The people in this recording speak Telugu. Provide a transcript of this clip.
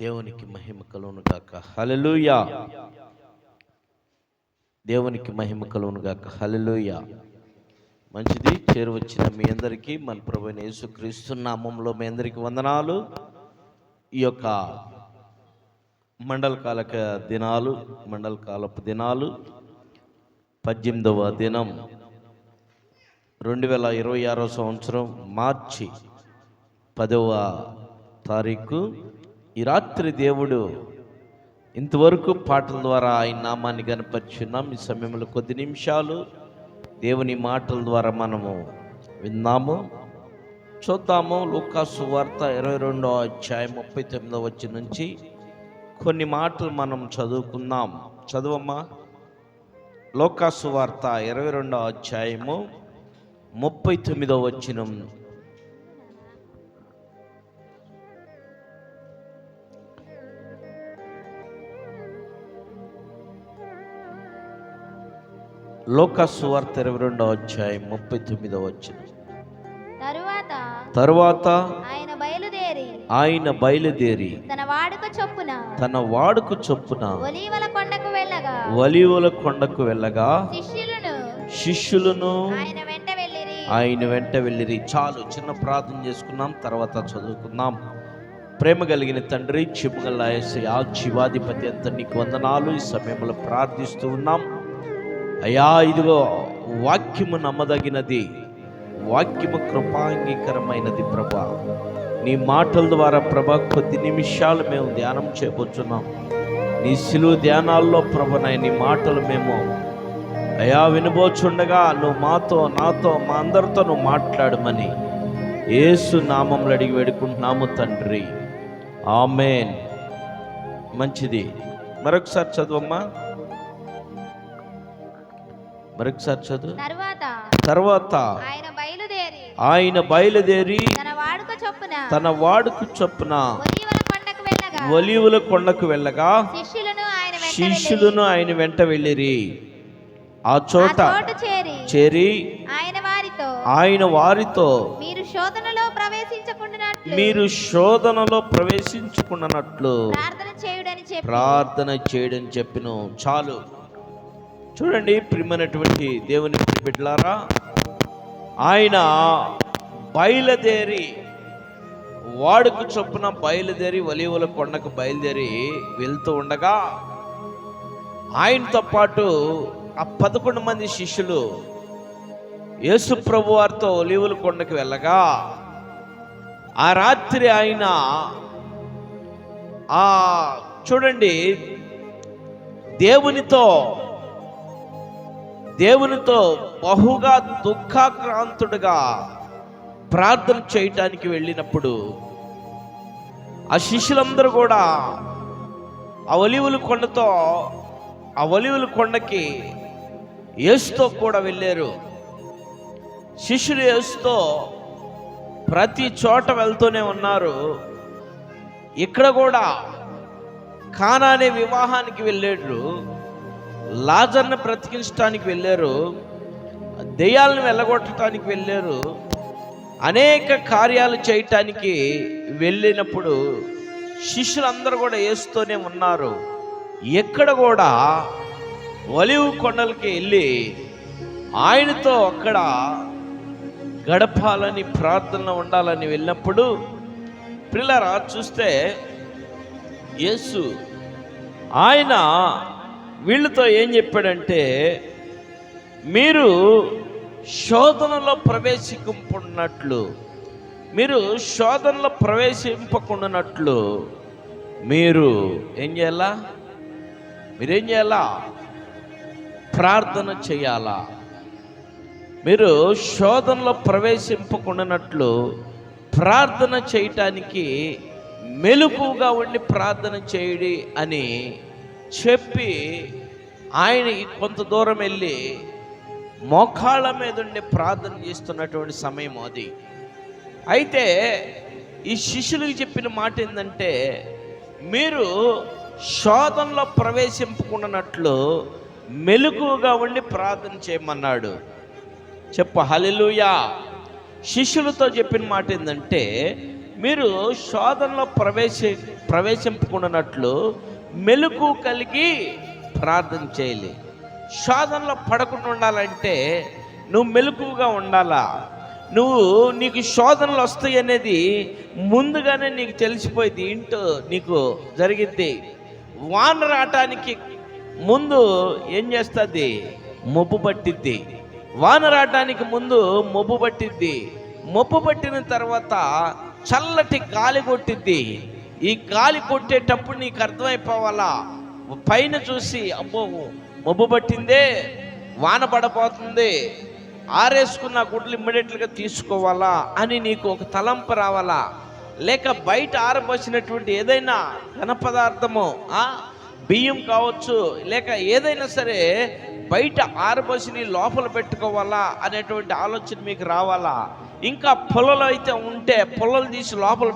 దేవునికి మహిమ కలుగును గాక. హల్లెలూయా. దేవునికి మహిమ కలుగును గాక. హల్లెలూయా. మంచిది. చేరువచ్చిన మీ అందరికీ మన ప్రభువైన యేసుక్రీస్తు నామములో మీ అందరికీ వందనాలు. ఈ యొక్క మండలకాలపు దినాలు 18వ దినం 2026 సంవత్సరం మార్చి 10వ తారీఖు. ఈ రాత్రి దేవుడు ఇంతవరకు పాటల ద్వారా ఆయన నామాన్ని కనపరిచున్నాం. ఈ సమయంలో కొద్ది నిమిషాలు దేవుని మాటల ద్వారా మనము విన్నాము, చూద్దాము. లూకాసు సువార్త 22వ అధ్యాయం 39వ వచనం నుంచి కొన్ని మాటలు మనం చదువుకుందాం. చదువమ్మా. లూకాసు సువార్త 22వ అధ్యాయము 39వ వచనం. లూకాసు సువార్త 22వ అధ్యాయం 39వ వచనం. తరువాత ఆయన బయలుదేరి తన వాడుక చొప్పున ఒలీవల కొండకు వెళ్ళగా శిష్యులను ఆయన వెంట వెళ్ళిరి. చాలు, చిన్న ప్రార్థన చేసుకున్నాం, తర్వాత చదువుకుందాం. ప్రేమ కలిగిన తండ్రి, చిమ్మగల యేసయ్యా, జీవాధిపతి అంత నీకు వందనాలు. ఈ సమయంలో ప్రార్థిస్తూ ఉన్నాం అయ్యా. ఇదిగో వాక్యము నమ్మదగినది, వాక్యము కృపాంగీకరమైనది ప్రభా. నీ మాటల ద్వారా ప్రభా కొద్ది నిమిషాలు మేము ధ్యానం చేయబోతున్నాం. నీ సిలువ ధ్యానాల్లో ప్రభనై నీ మాటలు మేము అయ్యా వినబోచుండగా నువ్వు మాతో, నాతో, మా అందరితో నువ్వు మాట్లాడమని యేసు నామములో అడిగి వేడుకుంటున్నాము తండ్రి, ఆమేన్. మంచిది. మరొకసారి చదువమ్మా, మరొకసారి చదువు. తర్వాత ఆయన బయలుదేరి తన వాడుక చొప్పున ఒలీవల కొండకు వెళ్ళగా శిష్యులను ఆయన వెంట వెళ్ళిరి. ఆ చోట చేరి ఆయన వారితో మీరు శోధనలో ప్రవేశించుకున్నట్లు ప్రార్థన చేయడని చెప్పిను. చాలు. చూడండి ప్రియమైనటువంటి దేవుని బిడ్డలారా, ఆయన బయలుదేరి వాడుకు చొప్పున బయలుదేరి ఒలీవల కొండకు బయలుదేరి వెళ్తూ ఉండగా ఆయనతో పాటు ఆ 11 మంది శిష్యులు యేసు ప్రభు వారితో ఒలీవల కొండకు వెళ్ళగా ఆ రాత్రి ఆయన చూడండి దేవునితో బహుగా దుఃఖాక్రాంతుడుగా ప్రార్థన చేయటానికి వెళ్ళినప్పుడు ఆ శిష్యులందరూ కూడా ఆ ఒలీవల కొండకి యేసుతో కూడా వెళ్ళారు. శిష్యులు యేసుతో ప్రతి చోట వెళ్తూనే ఉన్నారు. ఇక్కడ కూడా కానా అనే వివాహానికి వెళ్ళారు, లాజర్ని బ్రతికించడానికి వెళ్ళారు, దెయ్యాలను వెళ్ళగొట్టడానికి వెళ్ళారు, అనేక కార్యాలు చేయటానికి వెళ్ళినప్పుడు శిష్యులందరూ కూడా యేసుతోనే ఉన్నారు. ఎక్కడ కూడా ఒలీవ కొండలకి వెళ్ళి ఆయనతో అక్కడ గడపాలని, ప్రార్థనలో ఉండాలని వెళ్ళినప్పుడు పిల్లరా చూస్తే యేసు ఆయన వీళ్ళతో ఏం చెప్పాడంటే, మీరు శోధనలో ప్రవేశింపకుండానట్లు మీరు ఏం చేయాలా? ప్రార్థన చేయాలా? మీరు శోధనలో ప్రవేశింపకుండానట్లు ప్రార్థన చేయటానికి మెలకువగా ఉండి ప్రార్థన చేయడి అని చెప్పి ఆయన కొంత దూరం వెళ్ళి మోకాళ్ళ మీద ఉండి ప్రార్థన చేస్తున్నటువంటి సమయం అది. అయితే ఈ శిష్యులకు చెప్పిన మాట ఏంటంటే, మీరు శోధనలో ప్రవేశింపకుండానట్లు మెలకువగా ఉండి ప్రార్థన చేయమన్నాడు. చెప్పు హల్లెలూయా. శిష్యులతో చెప్పిన మాట ఏంటంటే, మీరు శోధనలో ప్రవేశింపుకున్నట్లు మెలకు కలిగి ప్రార్థన చేయాలి. శోధనలో పడకుండా ఉండాలంటే నువ్వు మెలకువగా ఉండాలా. నీకు శోధనలు వస్తాయి అనేది ముందుగానే నీకు తెలిసిపోయింది. ఇంటో నీకు జరిగిద్ది. వాన రావటానికి ముందు ఏం చేస్తుంది? మబ్బు పట్టిద్ది. వాన రావటానికి ముందు మబ్బు పట్టిద్ది. మబ్బు పట్టిన తర్వాత చల్లటి గాలి కొట్టిద్ది. ఈ గాలి కొట్టేటప్పుడు నీకు అర్థమైపోవాలా, పైన చూసి అబ్బో మబ్బు పట్టిందే, వాన పడపోతుంది, ఆరేసుకున్న గుడ్లు ఇమ్మీడియట్గా తీసుకోవాలా అని నీకు ఒక తలంపు రావాలా. లేక బయట ఆరబోసినటువంటి ఏదైనా ఘన పదార్థము, బియ్యం కావచ్చు, లేక ఏదైనా సరే బయట ఆరబోసి నీ లోపల పెట్టుకోవాలా అనేటువంటి ఆలోచన మీకు రావాలా. ఇంకా పొలాలు అయితే ఉంటే పొలాలు తీసి లోపల